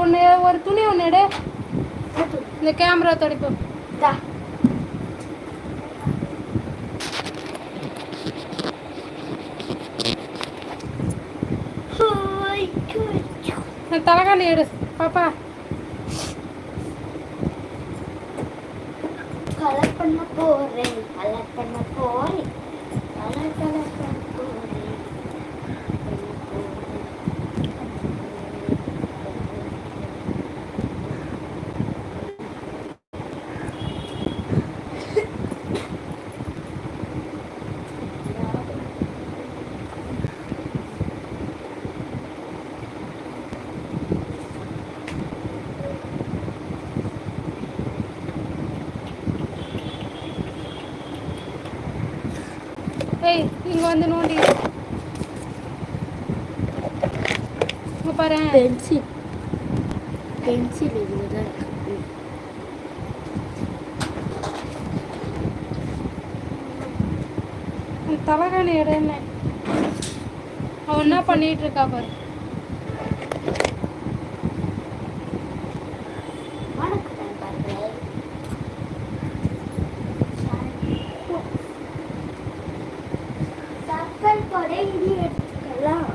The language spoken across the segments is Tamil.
ஒன்று ஒரு துணி ஒன்று எடு. இந்த கேமரா துடைப்பு. தலைகாணி எடு பாப்பா. கலர் பண்ண போறேன், கலர் பண்ண போறேன், கலர் கலர் பண்ண போறேன். ஏய் இங்கே வந்து நோண்டி இங்கே பாரு. பென்சில் பென்சில் இதில் தான் இருக்கு. தலைகாணி எடுன்னு அவன் என்ன பண்ணிட்டு இருக்கா பாரு. இது எடுத்துக்கலாம்.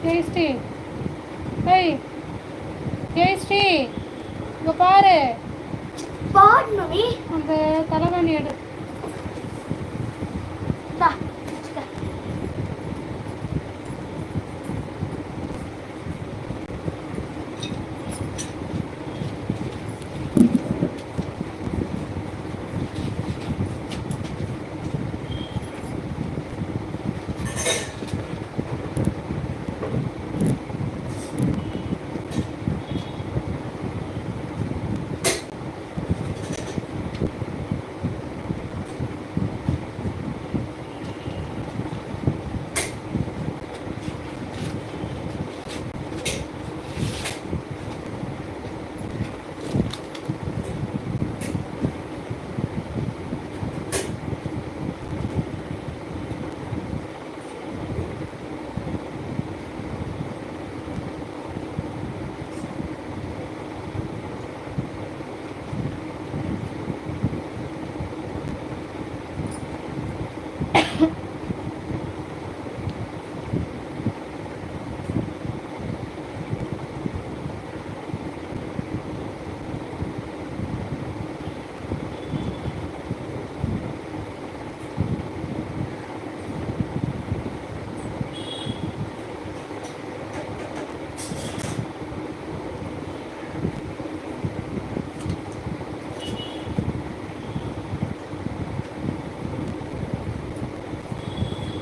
ஜெயஸ்ரீ, ஏய் ஜெயஸ்ரீ இங்கே பாரு. பாடணுமே அந்த தலைகாணி எடு.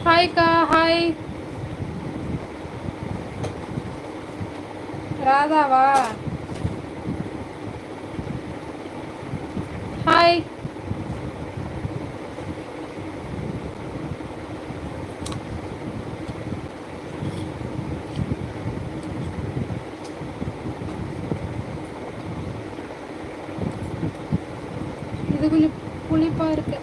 ஹாய்க்கா. ஹாய் ராதாவா? ஹாய். இது கொஞ்சம் புளிப்பா இருக்கு.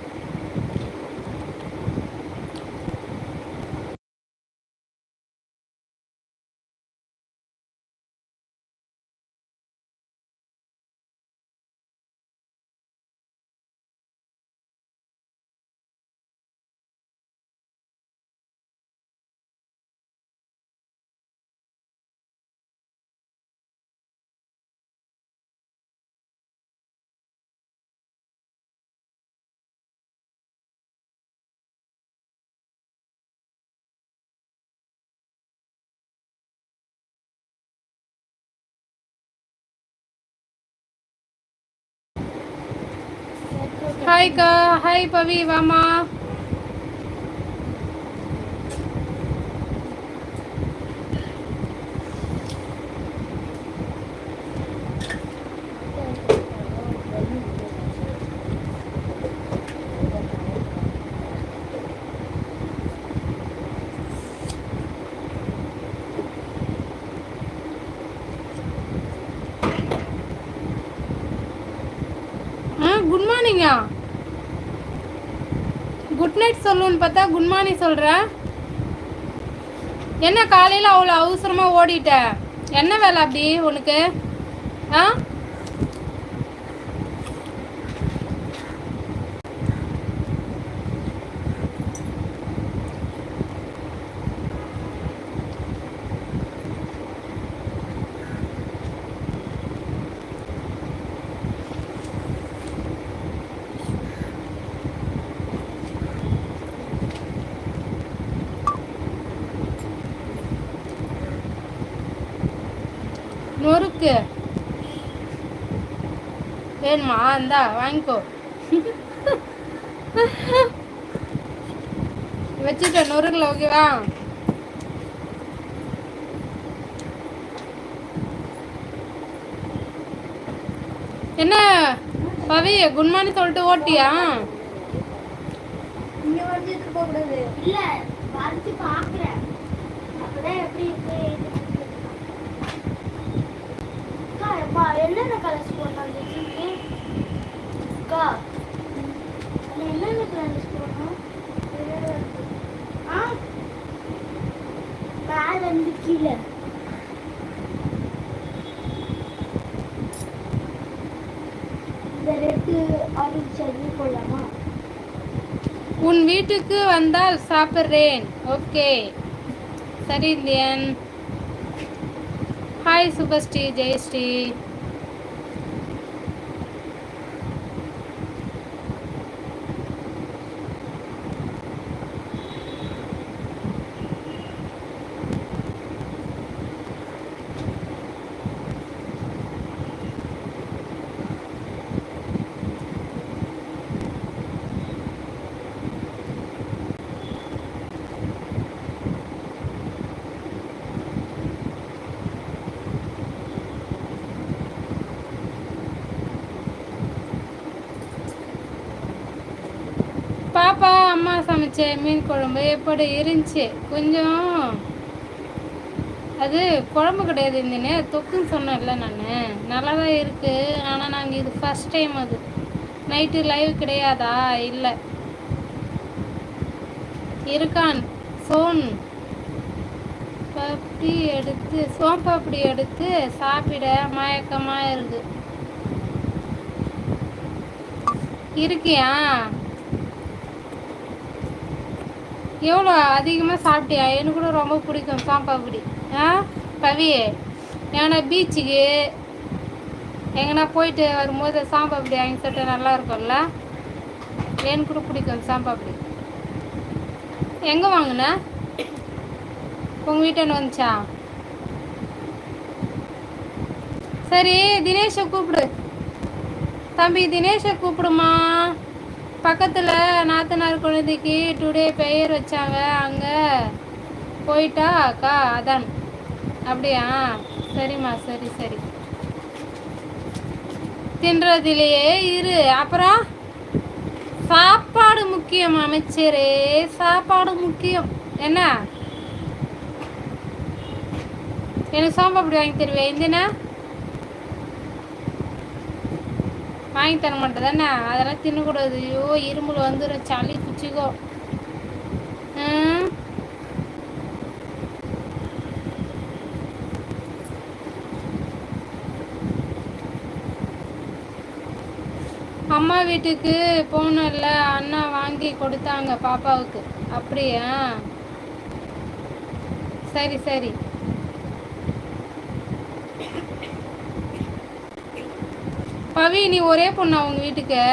ஹாய்க்கா. ஹாய் பவி வாமா. குட் மார்னிங்கா? குட் நைட் சொல்லுன்னு பார்த்தா குட் மார்னிங் சொல்கிற. என்ன காலையில் அவ்வளோ அவசரமாக ஓடிட்ட? என்ன வேலை அப்படி உனக்கு? ஆ, நொறுக்கு வேணுமா? இந்தா வாங்கிக்கோ. வச்சுட்ட நொறுக்குல, ஓகேவா? என்ன பவி குட் மார்னிங் சொல்லிட்டு ஓட்டியா? இங்க வந்து போக கூடாது. இல்ல வந்து பாக்குறேன். அப்பதான் எப்படி இருக்கு. அக்கா என்னென்ன கலர்ஸ் போட்டாங்க அக்கா? என்னென்ன கலர்ஸ் போட்டோம்? மேல இருந்து கீழே இந்த ரெட்டு ஆரஞ்சு அது போடலாமா? உன் வீட்டுக்கு வந்தால் சாப்பிட்றேன். ஓகே சரி இந்தியன். ஹாய் சுபஸ்ரீ, ஜெயஸ்ரீ. பாப்பா அம்மா சமைச்ச மீன் குழம்பு எப்படி இருந்துச்சு? கொஞ்சம் அது குழம்பு கிடையாது, இருந்தேனே தொக்குன்னு சொன்னேன்ல நான். நல்லா தான் இருக்குது. ஆனால் நாங்கள் இது ஃபஸ்ட் டைம். அது நைட்டு லைவ் கிடையாதா? இல்லை இருக்கான். சோன் பப்படி எடுத்து சோன் பப்படி எடுத்து சாப்பிட மயக்கமாக இருக்கு. இருக்கியா? எவ்வளோ அதிகமாக சாப்பிட்டியா? எனக்கு கூட ரொம்ப பிடிக்கும் சாம்பாப்படி. ஆ பவி, ஏன்னா பீச்சுக்கு எங்கன்னா போயிட்டு வரும்போது சாம்பாப்படி வாங்கி சாப்பிட்டா நல்லா இருக்கும்ல. எனக்கு கூட பிடிக்கும் சாம்பாப்படி. எங்கே வாங்கின? உங்கள் வீட்டான வந்துச்சா? சரி தினேஷை கூப்பிடு. தம்பி தினேஷை கூப்பிடுமா. பக்கத்தில் நாத்தனார் குழந்தைக்கு டுடே பெயர் வச்சாங்க, அங்கே போயிட்டா அக்கா. அதான் அப்படியா? சரிம்மா, சரி சரி. தின்றதிலேயே இரு. அப்புறம் சாப்பாடு முக்கியம் அமைச்சரே, சாப்பாடு முக்கியம். என்ன எனக்கு சோம்பப்படி வாங்கி தருவேன்? இந்தனா வாங்கி தர மாட்டேன் தானே? அதெல்லாம் தின்னக்கூடாது. ஐயோ இரும்புல வந்துடும், சளி குச்சிக்கோ. அம்மா வீட்டுக்கு போனல, அண்ணா வாங்கி கொடுத்தாங்க பாப்பாவுக்கு. அப்படியா? சரி சரி. பவி நீ ஒரே பொண்ணா உங்கள் வீட்டுக்கு?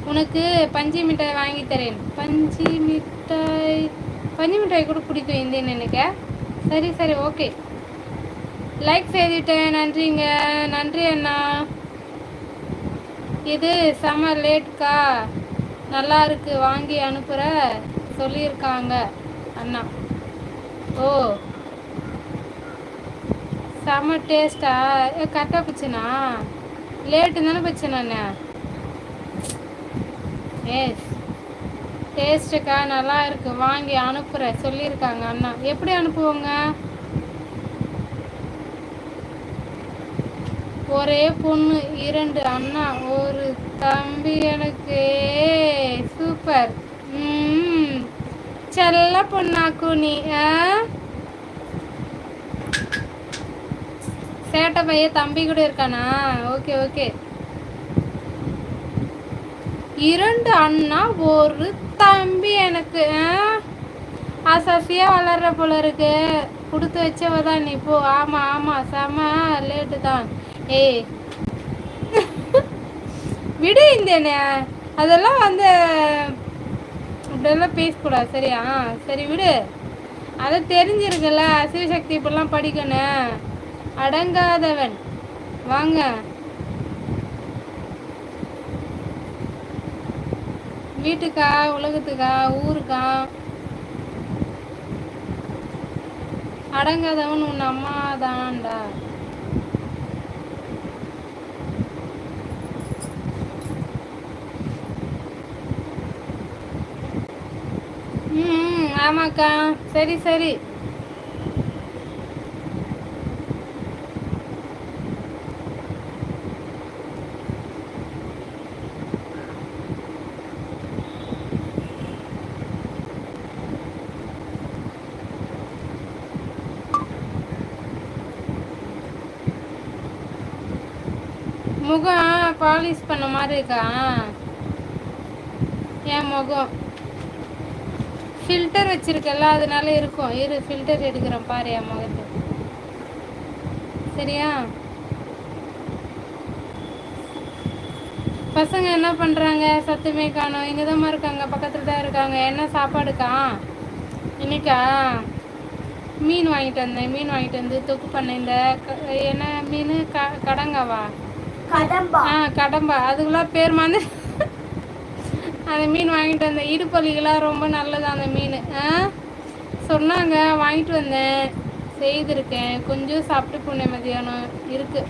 உனக்கு பஞ்சு மிட்டாய் வாங்கி தரேன். பஞ்சு மிட்டாய் கூட பிடிக்கும் இந்தியன் எனக்கு. சரி சரி ஓகே. லைக் செய்துட்டேன். நன்றிங்க. நன்றி அண்ணா. இது செம லேட்கா, நல்லா இருக்கு, வாங்கி அனுப்புகிற சொல்லியிருக்காங்க அண்ணா. ஓ செம்ம டேஸ்டா? கரெக்டாக போச்சுண்ணா. லேட்டு தானே போச்சுண்ணா. எஸ் டேஸ்ட்டுக்கா நல்லா இருக்கு, வாங்கி அனுப்புகிற சொல்லியிருக்காங்க அண்ணா. எப்படி அனுப்புவோங்க? ஒரே பொண்ணு, 2 அண்ணா, ஒரு தம்பி எனக்கு. சூப்பர். ம் செல்ல பொண்ணாக்கு நீ. சேட்டை பையன் தம்பி கூட இருக்கானா? Okay okay. 2 அண்ணா, ஒரு தம்பி எனக்கு. அசசியா வளர்ற போல இருக்கு. கொடுத்து வச்சவ தான் நீ போ. ஆமாம் ஆமாம், செம லேட்டு தான். ஏய் விடு இந்தேனே, அதெல்லாம் வந்து இப்படியெல்லாம் பேசக்கூடாது சரியா? சரி விடு, அதை தெரிஞ்சிருக்குல்ல, சிவசக்தி இப்படிலாம் படிக்கணும். அடங்காதவன் வாங்க. வீட்டுக்கா, உலகத்துக்கா, ஊருக்கா? அடங்காதவன் உன் அம்மா தான்டா. ம் ஆமாக்கா. சரி சரி. முகம் பாலிஷ் பண்ண மாதிரி இருக்கா என் முகம்? ஃபில்டர் வச்சிருக்கல, அதனால இருக்கும். இரு ஃபில்டர் எடுக்கிறேன் பாரு என் முகத்தை. சரியா? பசங்க என்ன பண்ணுறாங்க? சத்துமே காணும். இங்கே தான் இருக்காங்க, பக்கத்தில் தான் இருக்காங்க. என்ன சாப்பாடுக்கா இன்னைக்கா? மீன் வாங்கிட்டு வந்தேன். மீன் வாங்கிட்டு வந்து தொக்கு பண்ணேன். இந்த என்ன மீன்? கடங்காவா? கடம்பா. அதுக்கெல்லாம் பேர் வந்து அந்த மீன் வாங்கிட்டு வந்தேன். இடுப்பலிகளாம் ரொம்ப நல்லது அந்த மீன். சொன்னாங்க, வாங்கிட்டு வந்தேன், செய்திருக்கேன். கொஞ்சம் சாப்பிட்டு போனேன். மதியானம் இருக்கு.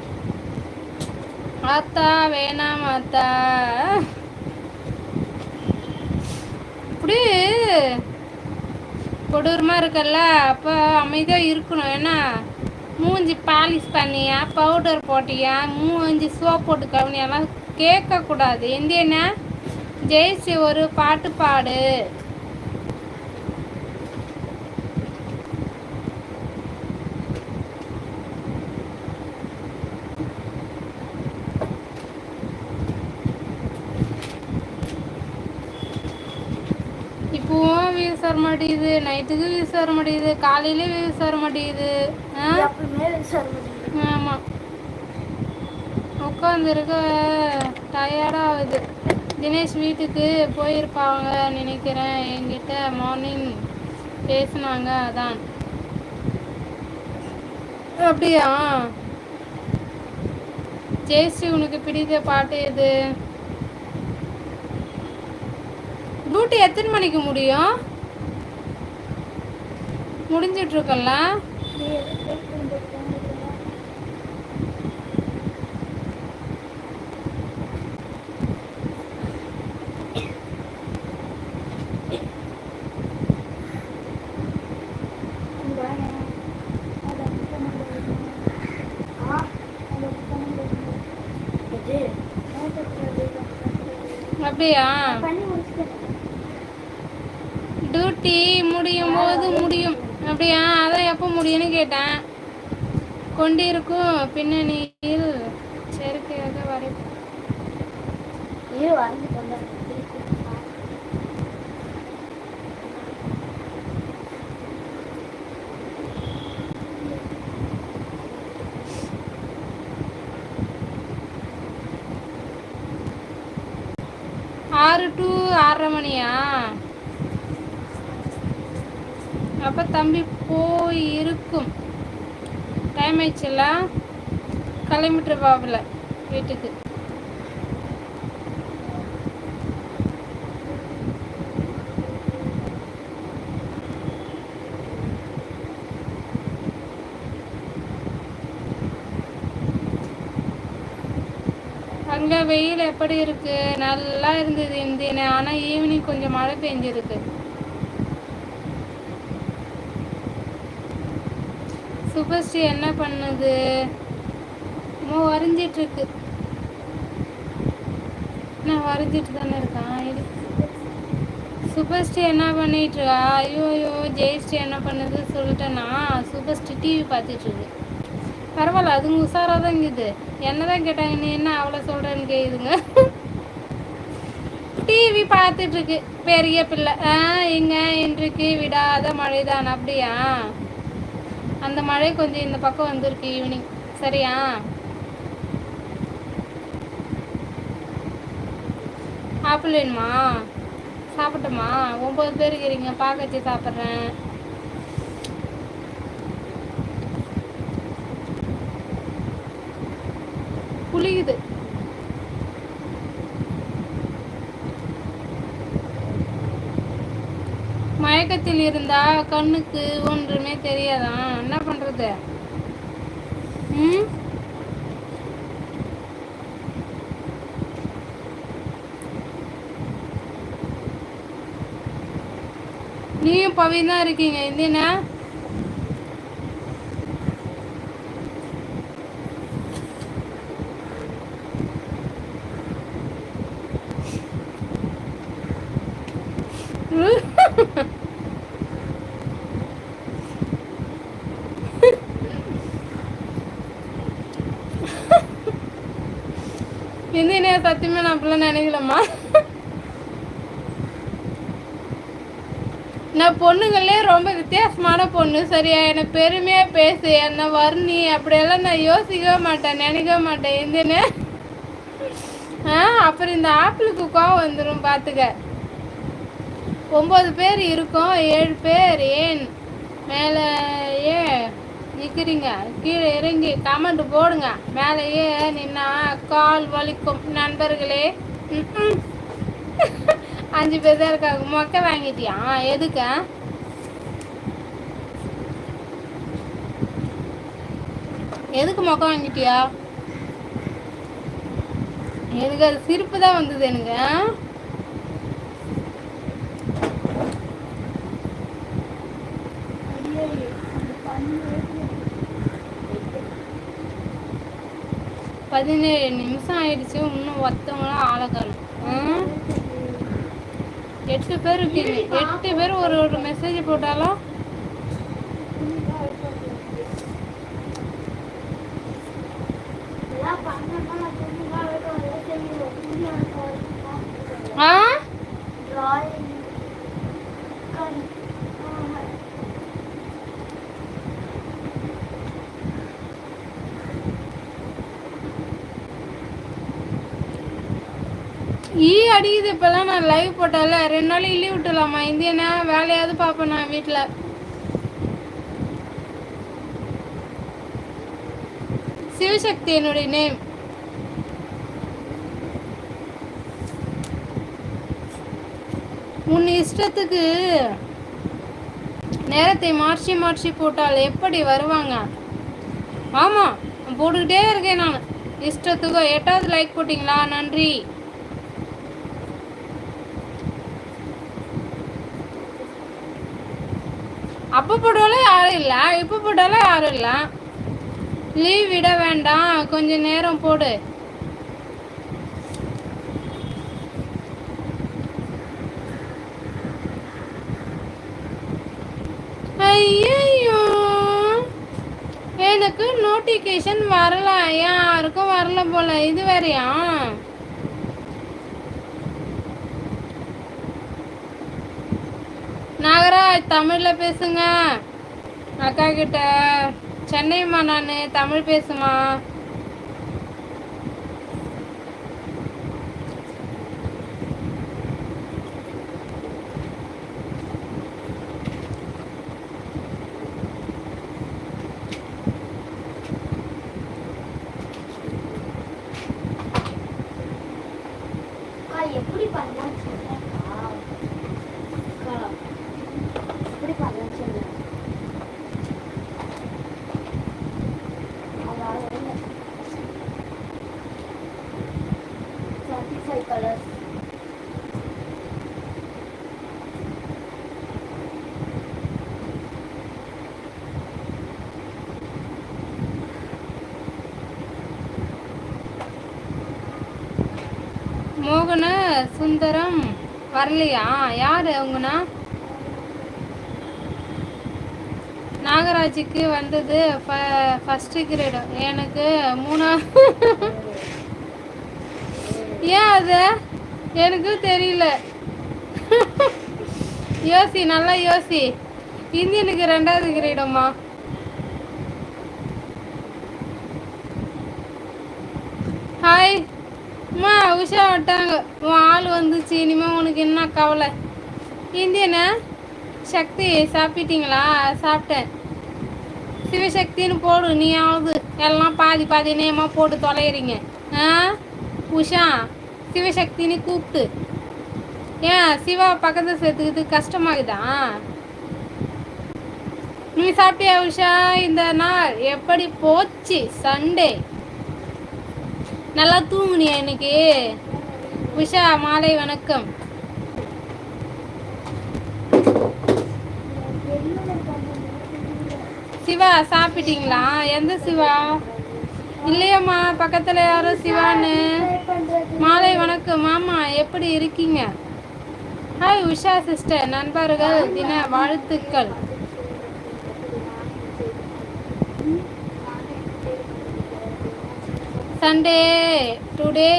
ஆத்தா வேணாம் ஆத்தா. இப்படி கொடூரமாக இருக்கல்ல, அப்போ அமைதியாக இருக்கணும். ஏன்னா மூஞ்சி பாலிஷ் பண்ணியா, பவுடர் போட்டியா, மூஞ்சி சோப் போட்டு கவனியெல்லாம் கேட்கக்கூடாது. என்ன ஜெயிச்சு ஒரு பாட்டு பாடு. இப்போவும் வியூஸ் வர மாட்டேங்குது, நைட்டுக்கு வியூஸ் வர மாட்டேங்குது, காலையில வியூஸ் வர மாட்டேங்குது. ஆமாம், உட்காந்துருக்க டயர்டாகுது. தினேஷ் வீட்டுக்கு போயிருப்பாங்க நினைக்கிறேன். என்கிட்ட மார்னிங் பேசினாங்க, அதான். அப்படியா? ஜெயஸ்ரீ, உனக்கு பிடித்த பாட்டு எது? டியூட்டி எத்தனை மணிக்கு முடியும்? முடிஞ்சிட்ருக்கல்ல? அப்படியா? டியூட்டி முடியும் போது முடியும். அப்படியா? அதான் எப்போ முடியும்னு கேட்டேன். கொண்டிருக்கும் பின்னணியில் செயற்கையாக வரை 6 to 6:30 மணியா? அப்போ தம்பி போய் இருக்கும். டைம் ஆயிடுச்சுல்ல, கிளம்பிட்டு பாப்பில் வீட்டுக்கு. அங்கே வெயில் எப்படி இருக்கு? நல்லா இருந்தது இந்த, ஆனால் ஈவினிங் கொஞ்சம் மழை பெஞ்சிருக்கு. சுபஸ்ரீ என்ன பண்ணுது? என்னமோ வரைஞ்சிட்டு இருக்கு. நான் வரைஞ்சிட்டு தானே இருக்கேன். இது சூப்பர்ஸ்டி என்ன பண்ணிட்டு இருக்கா? ஐயோ ஐயோ, ஜெயஸ்ரீ என்ன பண்ணுது சொல்லிட்டேன்னா, சூப்பர்ஸ்டி டிவி பார்த்துட்டு இருக்கு. பரவாயில்ல, அதுங்க உஷாராக தான் இருக்குது. என்ன தான் கேட்டாங்க, நீ என்ன அவ்வளோ சொல்கிறேன்னு கேட்குதுங்க. டிவி பார்த்துட்டு இருக்கு பெரிய பிள்ளை. இங்க இன்றைக்கு விடாத மழைதான். அப்படியா? அந்த மழை கொஞ்சம் இந்த பக்கம் வந்திருக்கு ஈவினிங். சரியா? ஆப்பிள் வேணுமா? சாப்பிட்டோமா? 9 பேர் இருக்கிறீங்க, பார்க்க வச்சு சாப்பிட்றேன். புளியுது. மயக்கத்தில் இருந்தா கண்ணுக்கு ஒன்றுமே தெரியாதான், என்ன பண்றது? நீயும் பவியும் தான் இருக்கீங்க. இது என்ன? என்ன சத்தியமா நான் அப்படிலாம் நினைக்கலம்மா. நான் பொண்ணுங்களே ரொம்ப வித்தியாசமான பொண்ணு. சரியா? எனக்கு பெருமையா பேசு, என்ன வர்ணி அப்படியெல்லாம் நான் யோசிக்கவே மாட்டேன், நினைக்கவே மாட்டேன். எந்தன்னு அப்புறம் இந்த ஆப்பிளுக்கு கோவம் வந்துடும் பார்த்துக்க. 9 பேர் இருக்கோம், 7 பேர் ஏன் மேலே நிற்கிறீங்க? கீழே இறங்கி கமெண்ட் போடுங்க. மேலேயே நின்னா கால் வலிக்கும் நண்பர்களே. 5 பேர் தான் இருக்காங்க. மொக்கை வாங்கிட்டியா? எதுக்கு? எதுக்கு மொக்கை வாங்கிட்டியா? எனக்கு அது சிரிப்பு தான் வந்தது எனக்கு. 17 நிமிஷம் ஆயிடுச்சு. இன்னும் ஒருத்தவங்களாம் ஆளை காணும். 8 பேர் இருக்கீங்க. 8 பேர் ஒரு மெசேஜ் போட்டாலும் அடிக்குது. இப்பெல்லாம் நான் லைவ் போட்டால 2 நாளைக்கு லீவ் விட்டுலாமா? இந்தியனா வேலையாவது பார்ப்பேன் நான் வீட்டில். சிவசக்தி என்னுடைய நேம். உன் இஷ்டத்துக்கு நேரத்தை மாற்றி மாற்றி போட்டால் எப்படி வருவாங்க? ஆமாம், போட்டுக்கிட்டே இருக்கேன் நான் இஷ்டத்துக்கு. 8வது லைக் போட்டிங்களா? நன்றி. அப்போ போட்டாலும் யாரும் இல்லை, இப்போ போட்டாலும் யாரும் இல்லை. லீவ் விட வேண்டாம், கொஞ்சம் நேரம் போடு. ஐயோ, எனக்கு நோட்டிஃபிகேஷன் வரல. யாருக்கும் வரல போல. இது வேறையா? நாகராஜ் தமிழ்ல பேசுங்க அக்கா கிட்ட. சென்னைம்மா, நான் தமிழ் பேசுமா? எப்படி பண்ணலாம் colors. மோகன சுந்தரம் வரலையா? யார் அவங்கண்ணா? நாகராஜுக்கு வந்தது ஃபஸ்ட்டு கிரேடு, எனக்கு 3. ஏன் அது எனக்கு தெரியல. யோசி, நல்லா யோசி. இந்தியனுக்கு 2வது கிரேடம்மா. ஹாய் அம்மா, உஷா விட்டாங்க. உன் ஆள் வந்துச்சு, இனிமேல் உனக்கு என்ன கவலை? இந்தியனா சக்தி சாப்பிட்டீங்களா? சாப்பிட்டேன். சிவசக்தின்னு போடு நீயாவது. எல்லாம் பாதி பாதி நேமாக போட்டு தொலைகிறீங்க. ஆ உஷா சிவசக்தின்னு கூப்பிட்டு. ஏன் சிவா பக்கத்தில் சேர்த்துக்கிட்டு கஷ்டமாகுதா? நீ சாப்பிட்டியா உஷா? இந்த நாள் எப்படி போச்சு? சண்டே நல்லா தூங்குனியா இன்னைக்கு? உஷா மாலை வணக்கம். சிவா சாப்பிட்டீங்களா? எந்த சிவா? இல்லையம்மா, பக்கத்தில் யாரும் சிவான்னு. மாலை வணக்கம் மாமா, எப்படி இருக்கீங்க? ஹாய் உஷா சிஸ்டர், நண்பர்கள் தின வாழ்த்துக்கள். சண்டே டுடே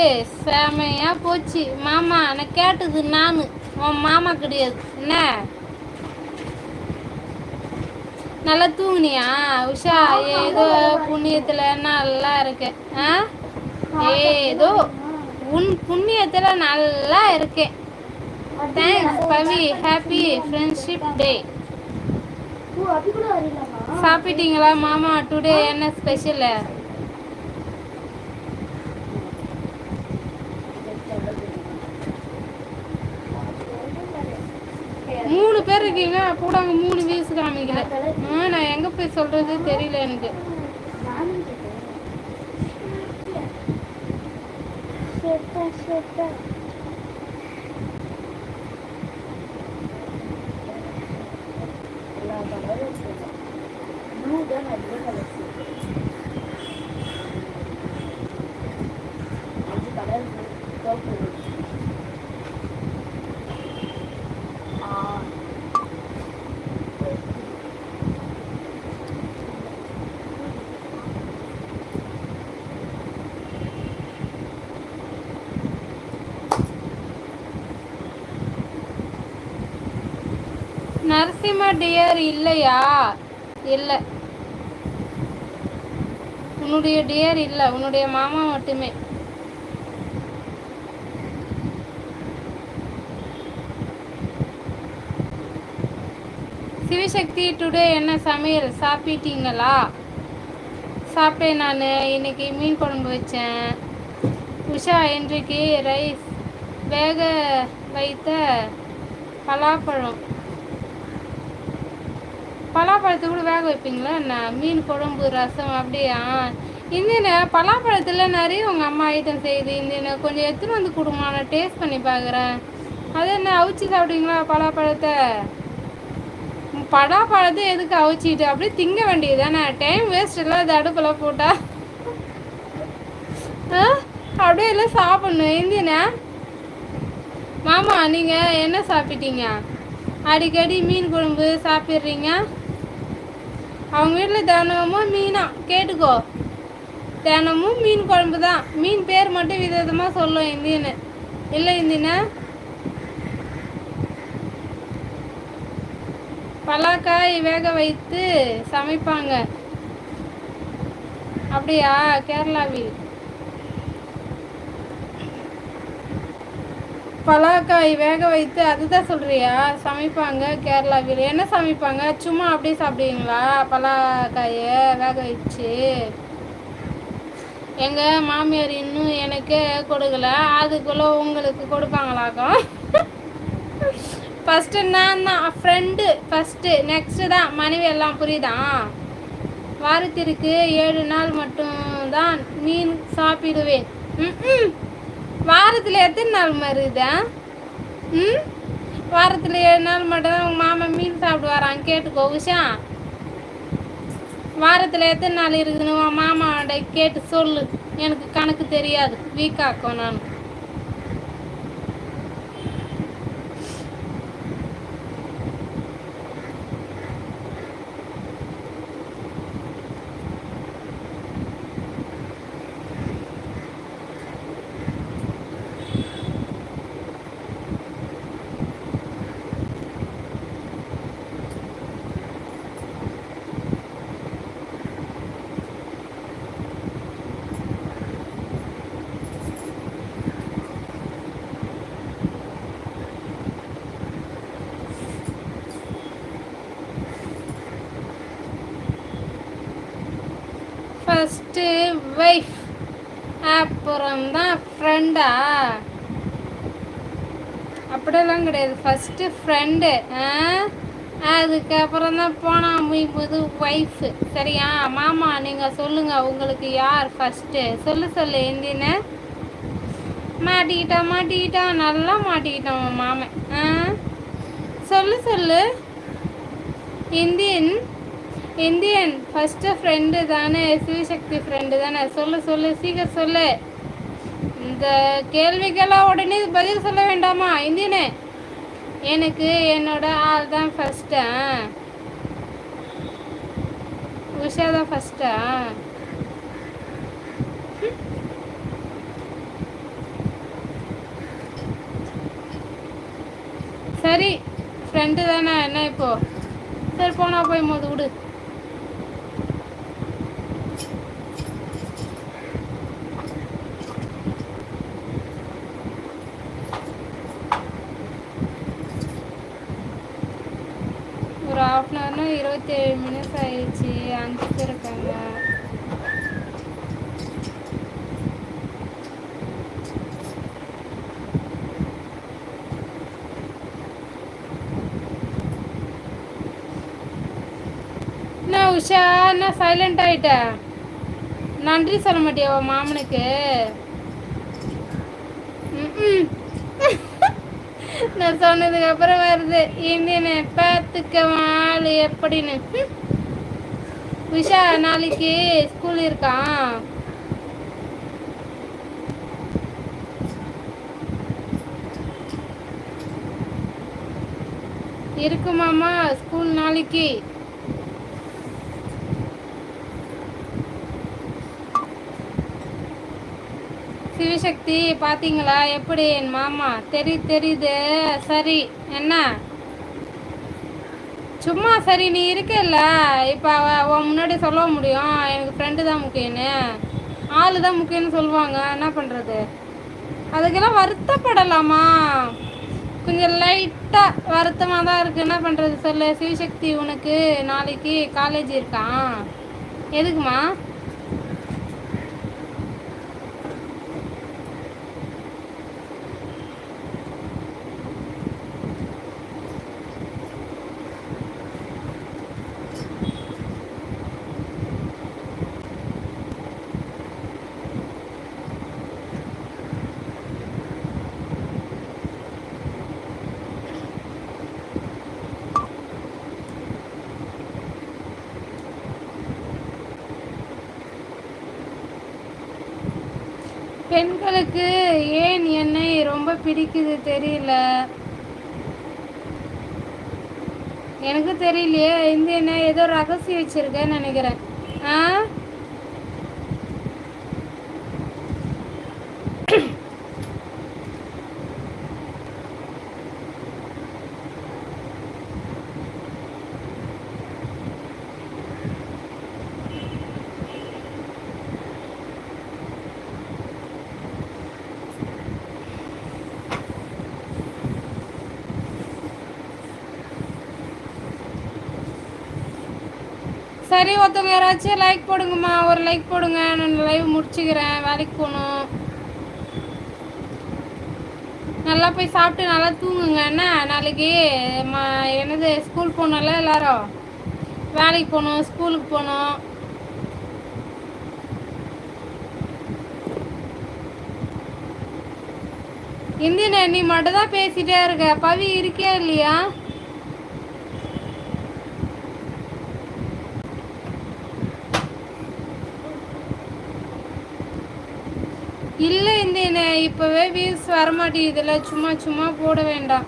செமையாக போச்சு மாமா. நான் கேட்டது நான், உன் மாமா கிடையாது. என்ன நல்லா தூங்குனியா உஷா? ஏதோ புண்ணியத்தில் நல்லா இருக்கேன். ஆ ஏதோ உன் புண்ணியத்தில் நல்லா இருக்கேன். Thanks Pavi. Happy friendship day. சாப்பிட்டீங்களா மாமா? டுடே என்ன ஸ்பெஷல்? 3 பேர் இருக்கீங்க கூட, அங்கே 3 வீஸ் காமிக்கல. நான் எங்கே போய் சொல்கிறது தெரியல எனக்கு. நரசிம்ம டியர் இல்லையா? இல்லை, உன்னுடைய டியர் இல்லை, உன்னுடைய மாமா மட்டுமே. சிவசக்தி டுடே என்ன சமையல்? சாப்பிட்டீங்களா? சாப்பிட்டேன் நான். இன்னைக்கு மீன் குழம்பு வச்சேன். உஷா இன்றைக்கு ரைஸ், வேக வைத்த பலாப்பழம். பலாப்பழத்தை கூட வேக வைப்பீங்களா என்ன? மீன் குழம்பு, ரசம் அப்படியா? இந்தியன பலாப்பழத்தில் நிறைய உங்கள் அம்மா ஐட்டம் செய்யுது. இந்தியனை கொஞ்சம் எடுத்துன்னு வந்து கொடுமா, நான் டேஸ்ட் பண்ணி பார்க்குறேன். அது என்ன அவிச்சு சாப்பிட்டீங்களா பலாப்பழத்தை? பலாப்பழத்தை எதுக்கு அவிச்சிட்டு அப்படியே திங்க வேண்டியது தானே? டைம் வேஸ்ட் இல்லை அது அடுப்பில் போட்டால். அப்படியே எல்லாம் சாப்பிட்ணும். இந்தியனா மாமா, நீங்கள் என்ன சாப்பிட்டீங்க? அடிக்கடி மீன் குழம்பு சாப்பிட்றீங்க. அவங்க வீட்டில் தினமும் மீனா கேட்டுக்கோ, தினமும் மீன் குழம்பு தான். மீன் பேர் மட்டும் விதவிதமாக சொல்லும் இந்தியனு. இல்லை இந்தியனா பலாக்காய் வேக வைத்து சமைப்பாங்க அப்படியா? கேரளாவில் பலாக்காய் வேக வைத்து அதுதான் சொல்கிறியா? சமைப்பாங்க கேரளாவில். என்ன சமைப்பாங்க? சும்மா அப்படியே சாப்பிடுவீங்களா பலாக்காயை வேக வச்சு? எங்கள் மாமியார் இன்னும் எனக்கு கொடுக்கல, அதுக்குள்ளே உங்களுக்கு கொடுப்பாங்களாக்கும். ஃபஸ்ட்டு நான் தான் ஃப்ரெண்டு, ஃபஸ்ட்டு நெக்ஸ்ட்டு தான் மனைவி. எல்லாம் புரியுதா? வாரத்திற்கு 7 நாள் மட்டும்தான் மீன் சாப்பிடுவேன். வாரத்தில் எத்தனை நாள் மருதா? வாரத்தில் 7 நாள் மட்டும்தான் உங்கள் மாமா மீன் சாப்பிடுவாரான். கேட்டுக்கோ உஷா. வாரத்தில் எத்தனை நாள் இருக்குதுன்னு உன் மாமாவோட கேட்டு சொல்லு. எனக்கு கணக்கு தெரியாது, வீக்காக்கும் நான். வைஃப், அப்புறம்தான் ஃப்ரெண்டா? அப்படியெல்லாம் கிடையாது. ஃபஸ்ட்டு ஃப்ரெண்டு, அதுக்கப்புறம் தான் போனால் முடியும்போது ஒய்ஃபு. சரியா மாமா? நீங்கள் சொல்லுங்கள், உங்களுக்கு யார் ஃபஸ்ட்டு? சொல்லு இந்தியன்னு. மாட்டிக்கிட்டான், நல்லா மாட்டிக்கிட்டான் மாமன். சொல்லு இந்தியன் ஃபஸ்ட்டு ஃப்ரெண்டு தானே, சிவசக்தி ஃப்ரெண்டு தானே. சொல்லு சீக்கிரம் சொல்லு. இந்த கேள்விக்கெல்லாம் உடனே பதில் சொல்ல வேண்டாமா இந்தியனே? எனக்கு என்னோட ஆள் தான் ஃபஸ்ட்டா? உஷா தான் ஃபஸ்ட்டா? சரி ஃப்ரெண்டு தானே, என்ன இப்போ? சரி போனா போய் போது விடு. ஒரு 1/2 27 மினிட்ஸ் ஆயிடுச்சு. 5 பேர் இருக்காங்க. என்ன உஷா, என்ன சைலண்ட் ஆயிட்ட? நன்றி சொல்ல மாட்டியா மாமனுக்கு? நான் சொன்னதுக்கு அப்புறம் வருது இந்தியனை பார்த்துக்கவாள் எப்படின்னு. உஷா நாளைக்கு ஸ்கூல் இருக்கான். இருக்குமாம்மா ஸ்கூல் நாளைக்கு. சிவசக்தி பார்த்தீங்களா எப்படி என் மாமா? தெரியுது. சரி என்ன சும்மா சரி நீ இருக்கல இப்போ உன் முன்னாடி சொல்ல முடியும் எனக்கு ஃப்ரெண்டு தான் முக்கியம்னு? ஆளு தான் முக்கியம்னு சொல்லுவாங்க, என்ன பண்ணுறது? அதுக்கெல்லாம் வருத்தப்படலாமா? கொஞ்சம் லைட்டாக வருத்தமாக தான் இருக்குது, என்ன பண்ணுறது சொல்லு. சிவசக்தி உனக்கு நாளைக்கு காலேஜ் இருக்கான், எதுக்குமா? பெண்களுக்கு ஏன் என்னை ரொம்ப பிடிக்குது தெரியல, எனக்கு தெரியலையே. இந்த என்ன ஏதோ ரகசியம் வச்சிருக்கேன்னு நினைக்கிறேன். சரி ஒருத்தவங்க யாராச்சும் லைக் போடுங்கம்மா, ஒரு லைக் போடுங்க. நான் லைவ் முடிச்சுக்கிறேன், வேலைக்கு போகணும். நல்லா போய் சாப்பிட்டு நல்லா தூங்குங்க. என்ன நாளைக்கு என்னது ஸ்கூல் போகணும்ல, எல்லாரும் வேலைக்கு போகணும், ஸ்கூலுக்கு போகணும். இந்தியன் நீ மட்டும் தான் பேசிட்டே இருக்க, பவி இருக்கியா இல்லையா? இல்லை இந்தியனே இப்போவே வியூஸ் வரமாட்டேங்குதுல, சும்மா போட வேண்டாம்.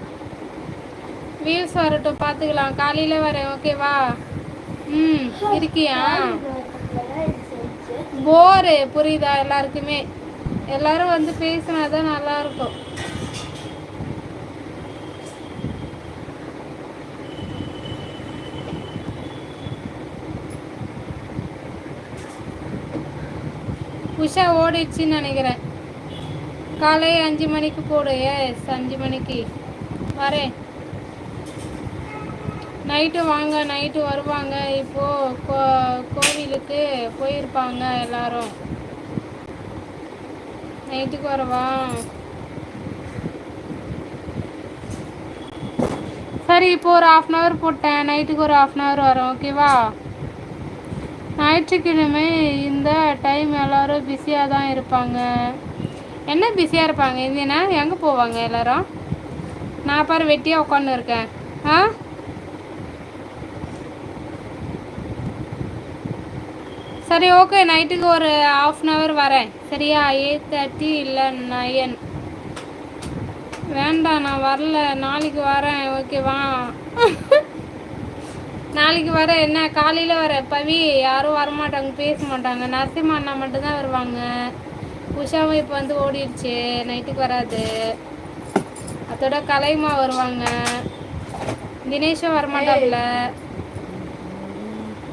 வியூஸ் வரட்டும், பார்த்துக்கலாம். காலையில் வரேன், ஓகேவா? இருக்கியா? போரு புரியுதா எல்லாருக்குமே? எல்லாரும் வந்து பேசினாதான் நல்லா இருக்கும். உஷா ஓடிடுச்சின்னு நினைக்கிறேன். காலை 5 மணிக்கு போடு. எஸ் 5 மணிக்கு வரேன். நைட்டு வாங்க, நைட்டு வருவாங்க. இப்போது கோவிலுக்கு போயிருப்பாங்க எல்லாரும். நைட்டுக்கு வரவா? சரி, இப்போ ஒரு 1/2 போட்டேன். நைட்டுக்கு ஒரு 1/2 வரும். ஓகேவா? ஞாயிற்றுக்கிழமை இந்த டைம் எல்லோரும் பிஸியாக தான் இருப்பாங்க. என்ன பிஸியாக இருப்பாங்க? இந்தியனா எங்கே போவாங்க எல்லோரும்? நான் பாரு வெட்டியாக உட்காந்து இருக்கேன். ஆ, சரி, ஓகே. நைட்டுக்கு ஒரு 1/2 வரேன். சரியா? 8:30 இல்லை 9. வேண்டாம், நான் வரல. நாளைக்கு வரேன். ஓகேவா? நாளைக்கு வரேன். என்ன காலையில் வரேன். பவி யாரும் வரமாட்டாங்க, பேச மாட்டாங்க. நரசிம்மா அண்ணா மட்டும்தான் வருவாங்க. உஷாவும் இப்போ வந்து ஓடிடுச்சு, நைட்டுக்கு வராது. அதோட கலைமா வருவாங்க. தினேஷும் வரமாட்டாப்புல.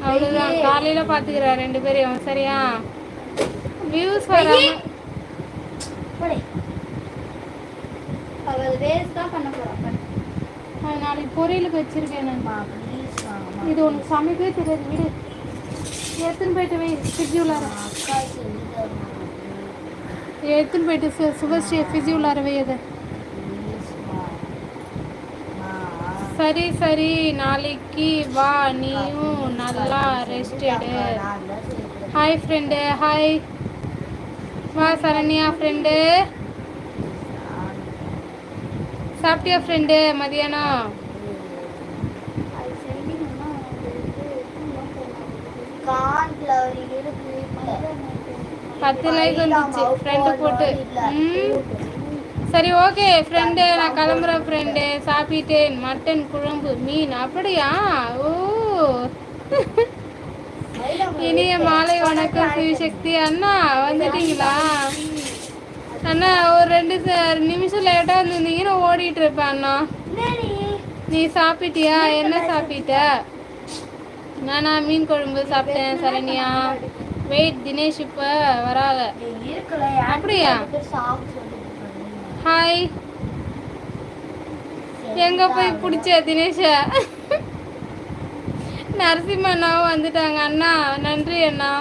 அவ்வளோதான். காலையில் பார்த்துக்கிறேன் 2 பேரையும். சரியா? வியூஸ் வராம நாளைக்கு பொரியலுக்கு வச்சிருக்கேன் நான். இது உனக்கு சமைக்கவே தெரியாது. வீடு எடுத்துன்னு போயிட்டு வை. ஃப்ரிட்ஜ் உள்ளார எடுத்துன்னு போயிட்டு சுபஸ்ரீ ஃப்ரிட்ஜ் உள்ளார வை. அது சரி சரி, நாளைக்கு வா. நீயும் நல்லா ரெஸ்ட் எடு. Hi friend. ஹாய். வா சரண்யா ஃப்ரெண்டு. சாப்பிட்டியா ஃப்ரெண்டு மதியானம்? 10 லைக் வந்துச்சு ஃப்ரெண்டு போட்டு. சரி, ஓகே ஃப்ரெண்டு, நான் கிளம்புறேன் ஃப்ரெண்டு. சாப்பிட்டேன். மட்டன் குழம்பு மீன். அப்படியா? ஓ, இனிய மாலை வணக்கம் சிவசக்தி அண்ணா. வந்துட்டீங்களா அண்ணா? ஒரு 2 நிமிஷம் லேட்டாக வந்துருந்தீங்கன்னா ஓடிட்டு இருப்பேன் அண்ணா. நீ சாப்பிட்டியா? என்ன சாப்பிட்ட? நானா மீன் குழம்பு சாப்பிட்டேன் சரண்யா. வெயிட், தினேஷ் இப்போ வராத. அப்படியா? ஹாய். எங்கே போய் பிடிச்ச தினேஷ? நரசிம்ம அண்ணாவும் வந்துட்டாங்க. அண்ணா நன்றி அண்ணா.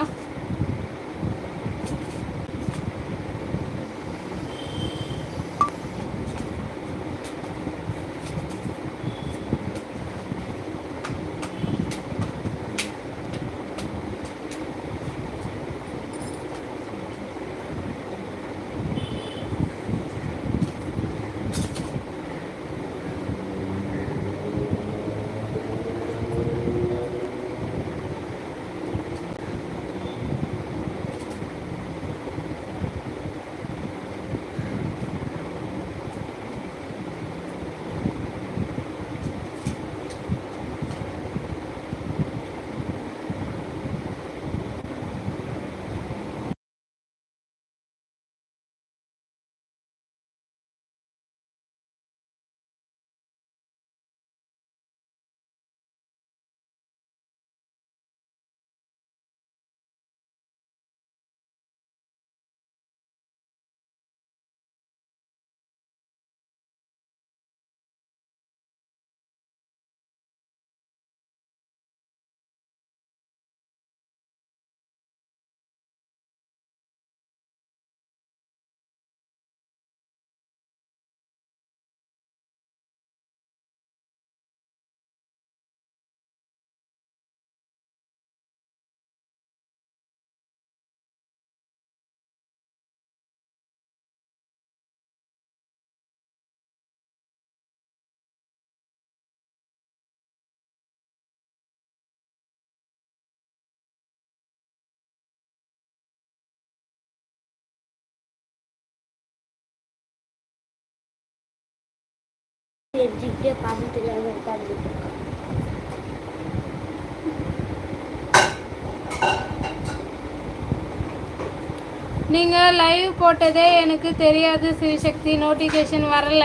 நீங்கள் லைவ் போட்டதே எனக்கு தெரியாது சிவசக்தி. நோட்டிஃபிகேஷன் வரல.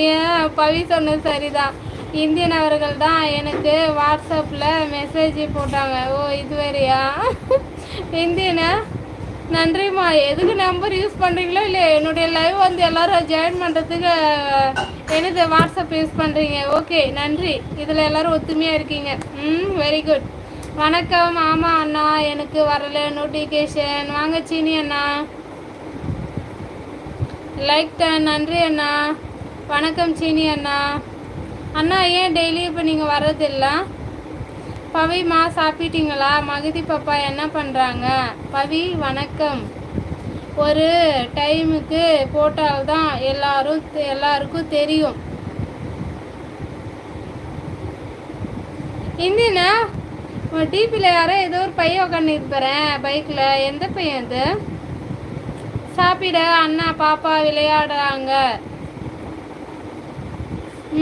ஏன் பவி சொன்னது சரிதான். இந்தியன் அவர்கள் தான் எனக்கு வாட்ஸ்அப்பில் மெசேஜ் போட்டாங்க. ஓ, இது வேறையா? இந்தியனா? நன்றிம்மா. எதுக்கு நம்பர் யூஸ் பண்ணுறீங்களோ இல்லை, என்னுடைய லைவ் வந்து எல்லோரும் ஜாயின் பண்ணுறதுக்கு எனது வாட்ஸ்அப் யூஸ் பண்ணுறீங்க. ஓகே, நன்றி. இதில் எல்லோரும் ஒத்துமையாக இருக்கீங்க. Very good. வணக்கம். ஆமாம் அண்ணா, எனக்கு வரல நோட்டிஃபிகேஷன். வாங்க சீனி அண்ணா. லைக் டன் நன்றி அண்ணா. வணக்கம் சீனி அண்ணா. அண்ணா ஏன் டெய்லி இப்போ நீங்கள் வர்றதில்ல? பவிமா சாப்பிட்டீங்களா? மகதி பாப்பா என்ன பண்ணுறாங்க? பவி வணக்கம். ஒரு டைமுக்கு போட்டால்தான் எல்லாருக்கும் தெரியும். இந்தினா டிபியில் யாரோ ஏதோ ஒரு பையன் உட்காந்து இருப்பறேன் பைக்கில். எந்த பையன் அது? சாப்பிட அண்ணா பாப்பா விளையாடுறாங்க.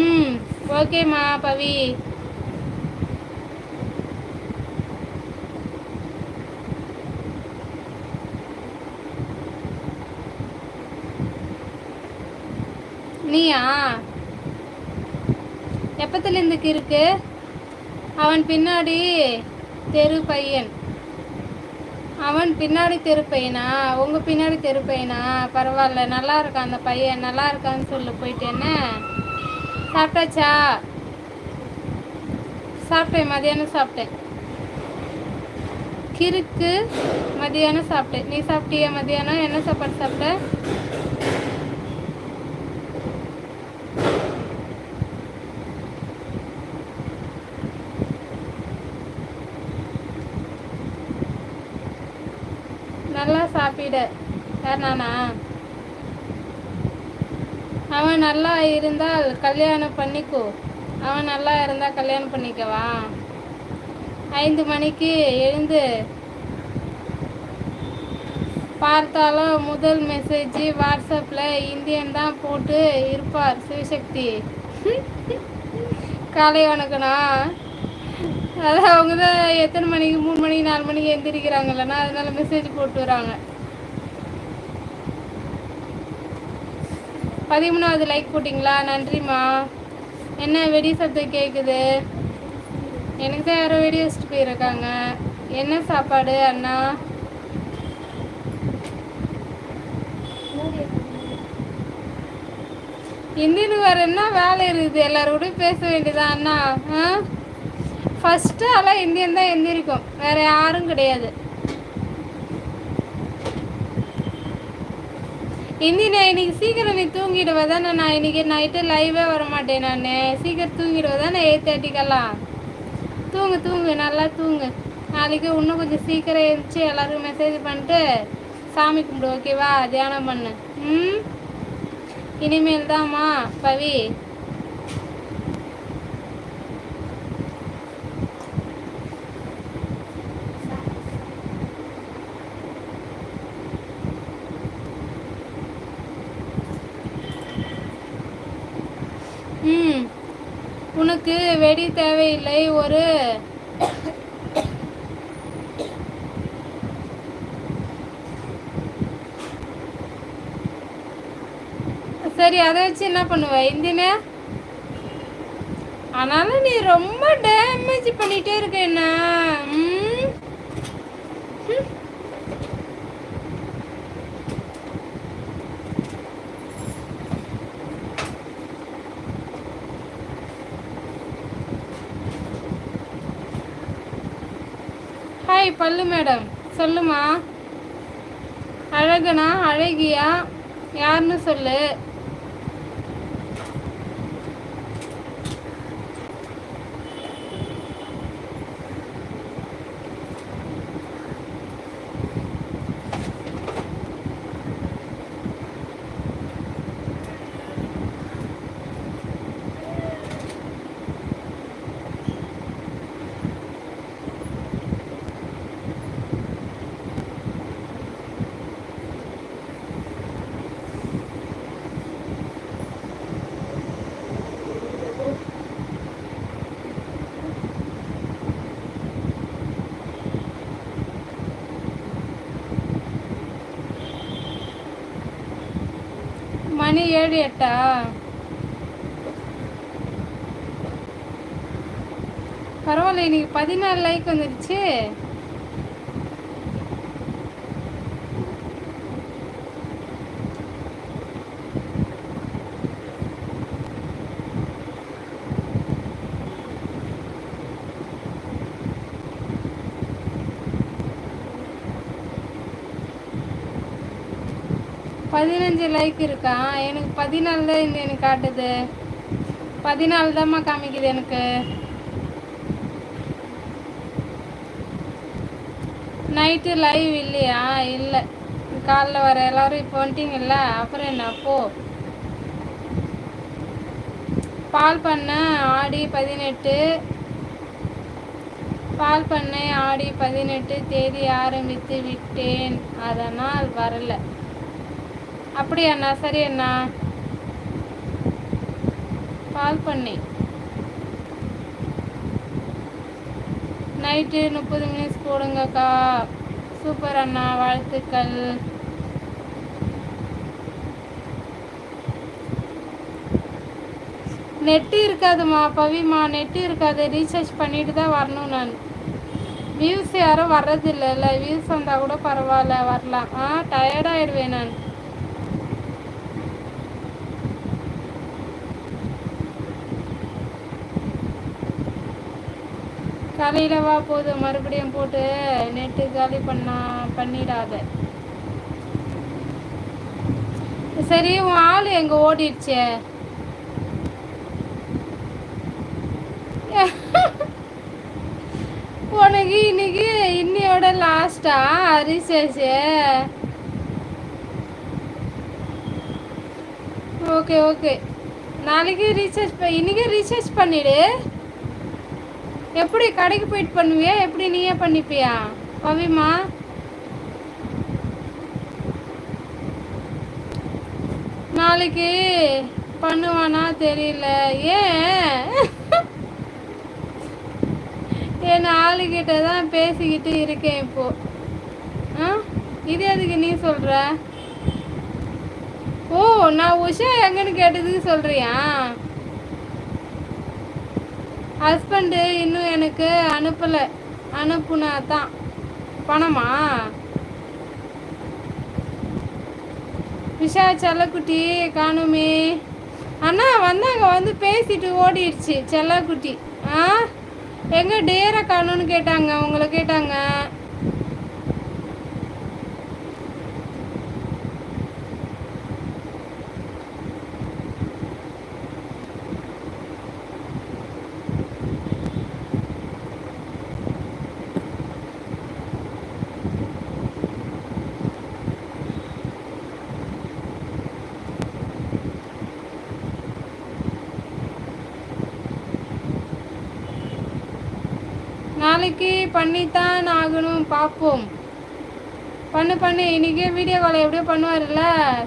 ம் ஓகேம்மா பவி. நீயா எப்பத்துலேருந்துக்கு இருக்கு? அவன் பின்னாடி தெரு பையன். அவன் பின்னாடி தெரு பையனா? உங்கள் பின்னாடி தெரு பையனா? பரவாயில்ல, நல்லா இருக்கான் அந்த பையன். நல்லா இருக்கான்னு சொல்லு போயிட்டு. என்ன சாப்பிட்டாச்சா? சாப்பிட்டேன், மதியானம் சாப்பிட்டேன். கிறுக்கு மதியானம் சாப்பிட்டேன். நீ சாப்பிட்டியா மதியானம்? என்ன சாப்பாடு சாப்பிட்ட? நல்லா சாப்பிட. யார் நானா? அவன் நல்லா இருந்தால் கல்யாணம் பண்ணிக்கோ. அவன் நல்லா இருந்தால் கல்யாணம் பண்ணிக்கவா? 5 மணிக்கு எழுந்து பார்த்தாலும் முதல் மெசேஜ் வாட்ஸ்அப்பில் இந்தியன் தான் போட்டு இருப்பார் சிவசக்தி. காலை வணக்கண்ணா. அதான் அவங்க தான் எத்தனை மணிக்கு 3 மணிக்கு 4 மணிக்கு எழுந்திரிக்கிறாங்கல்லண்ணா, அதனால மெசேஜ் போட்டு வராங்க. 13வது லைக் போட்டிங்களா? நன்றிம்மா. என்ன வெடி சப்தம் கேட்குது? எனக்கு தான் யாரோ வெடி வச்சுட்டு போயிருக்காங்க. என்ன சாப்பாடு அண்ணா? இந்தியனுக்கு வேறு என்ன வேலை இருக்குது? எல்லாரோடையும் பேச வேண்டியதான் அண்ணா. ஃபஸ்ட்டு ஆளாக இந்தியன் தான் எந்திரிக்கும், வேறு யாரும் கிடையாது. இந்தியனை இன்னைக்கு சீக்கிரம் நீ தூங்கிடுவ தானே? நான் இன்னைக்கு நைட்டு லைவே வர மாட்டேன். நான் சீக்கிரம் தூங்கிடுவ தானே? 8:30க்கெல்லாம் தூங்கு நல்லா தூங்கு. நாளைக்கு இன்னும் கொஞ்சம் சீக்கிரம் எழுந்துச்சு எல்லாருக்கும் மெசேஜ் பண்ணிட்டு சாமி கும்பிடு, ஓகேவா? தியானம் பண்ணு. இனிமேல் தான்மா பவி. உனக்கு வெடி தேவையில்லை. ஒரு சரி, அதை வச்சு என்ன பண்ணுவ இந்தியனே? ஆனாலும் நீ ரொம்ப டேமேஜ் பண்ணிட்டே இருக்க என்ன. ஹாய் பல்லு மேடம், சொல்லுமா. அழகனா அழகியா யாருன்னு சொல்லு. மணி 7-8. பரவாயில்ல, இன்னைக்கு 14 லைக் வந்துடுச்சு. 15 லைக் இருக்கா? எனக்கு 14 தான் இந்த எனக்கு காட்டுது. 14 தான்மா காமிக்குது எனக்கு. நைட்டு லைவ் இல்லையா? இல்லை, காலைல வர எல்லோரும் இப்போ வந்துட்டீங்கல்ல, அப்புறம் என்ன அப்போ பால் பண்ண ஆடி 18, பால் பண்ணை ஆடி 18 தேதி ஆரம்பித்து விட்டேன், அதனால் வரல. அப்படியா அண்ணா? சரி அண்ணா. பால் பண்ணை நைட்டு 30 மினிட்ஸ் போடுங்கக்கா. சூப்பர் அண்ணா, வாழ்த்துக்கள். நெட்டு இருக்காதுமா பவிமா, நெட்டு இருக்காது. ரீசார்ஜ் பண்ணிட்டு தான் வரணும் நான். வியூஸ் யாரும் வர்றதில்லை. வியூஸ் வந்தால் கூட பரவாயில்ல, வரலாம். டயர்டாகிடுவேன் நான். காலையில் வா, போதும் மறுபடியும் போட்டு நெட்டு காலி பண்ணிடாத. சரி, உன் ஆள் எங்கே ஓடிடுச்சே? உனக்கு இன்னைக்கு இன்னையோட லாஸ்டா ரீசார்ஜ்? ஓகே ஓகே, நாளைக்கு ரீசார்ஜ் இன்னைக்கே ரீசார்ஜ் பண்ணிடு. எப்படி கடைக்கு போயிட்டு பண்ணுவியா? எப்படி நீயே பண்ணிப்பியா பவிமா? நாளைக்கு பண்ணுவானா தெரியல. ஏன் என் ஆளுகிட்ட தான் பேசிக்கிட்டு இருக்கேன் இப்போ. இது எதுக்கு நீ சொல்ற? ஓ, நான் உஷா எங்கன்னு கேட்டதுக்கு சொல்றியா? ஹஸ்பண்டு இன்னும் எனக்கு அனுப்பலை. அனுப்புனா தான் பணமா? விஷா செல்லக்குட்டி காணுமே. அண்ணா வந்தாங்க, வந்து பேசிட்டு ஓடிடுச்சு செல்லக்குட்டி. எங்க டேரா காணும்னு கேட்டாங்க, உங்களை கேட்டாங்க. நாளைக்கு பண்ணித்தான் ஆகணும், பார்ப்போம். பண்ணு இன்றைக்கே வீடியோ கால் எப்படியோ பண்ணுவார்ல,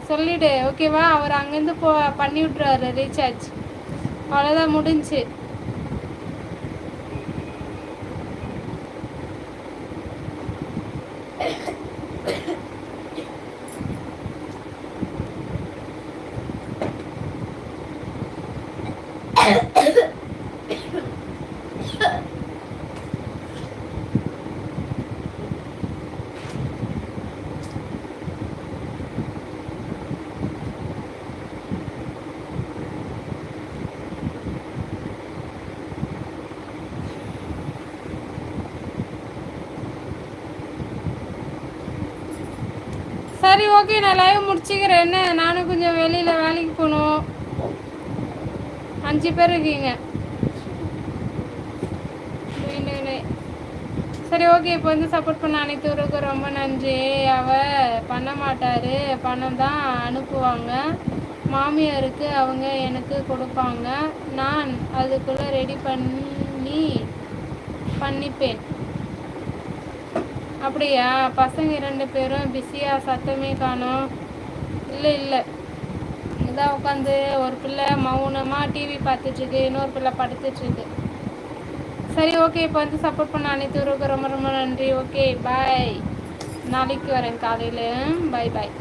சொல்லிவிடு ஓகேவா? அவர் அங்கேருந்து பண்ணி விட்ருவாரு ரீசார்ஜ். அவ்வளோதான், முடிஞ்சு. சரி ஓகே, நான் லைவ் முடிச்சுக்கிறேன். என்ன, நானும் கொஞ்சம் வெளியில் வேலைக்கு போகணும். 5 பேர் இருக்கீங்க. சரி ஓகே, இப்போ வந்து சப்போர்ட் பண்ண அனைத்துவருக்கும் ரொம்ப நன்றி. பண்ண மாட்டார், பணம் தான் அனுப்புவாங்க மாமியாருக்கு, அவங்க எனக்கு கொடுப்பாங்க, நான் அதுக்குள்ளே ரெடி பண்ணிப்பேன். அப்படியா? பசங்க 2 பேரும் பிஸியா? சத்தமே காணோம். இல்லை, இதான் உட்காந்து ஒரு பிள்ளை மௌனமாக டிவி பார்த்துட்ருக்கு, இன்னொரு பிள்ளை படுத்துட்ருக்கு. சரி ஓகே, இப்போ வந்து சப்போர்ட் பண்ண அனைத்துவருக்கும் ரொம்ப ரொம்ப நன்றி. ஓகே பாய், நாளைக்கு வரேன் காலையில். பாய்.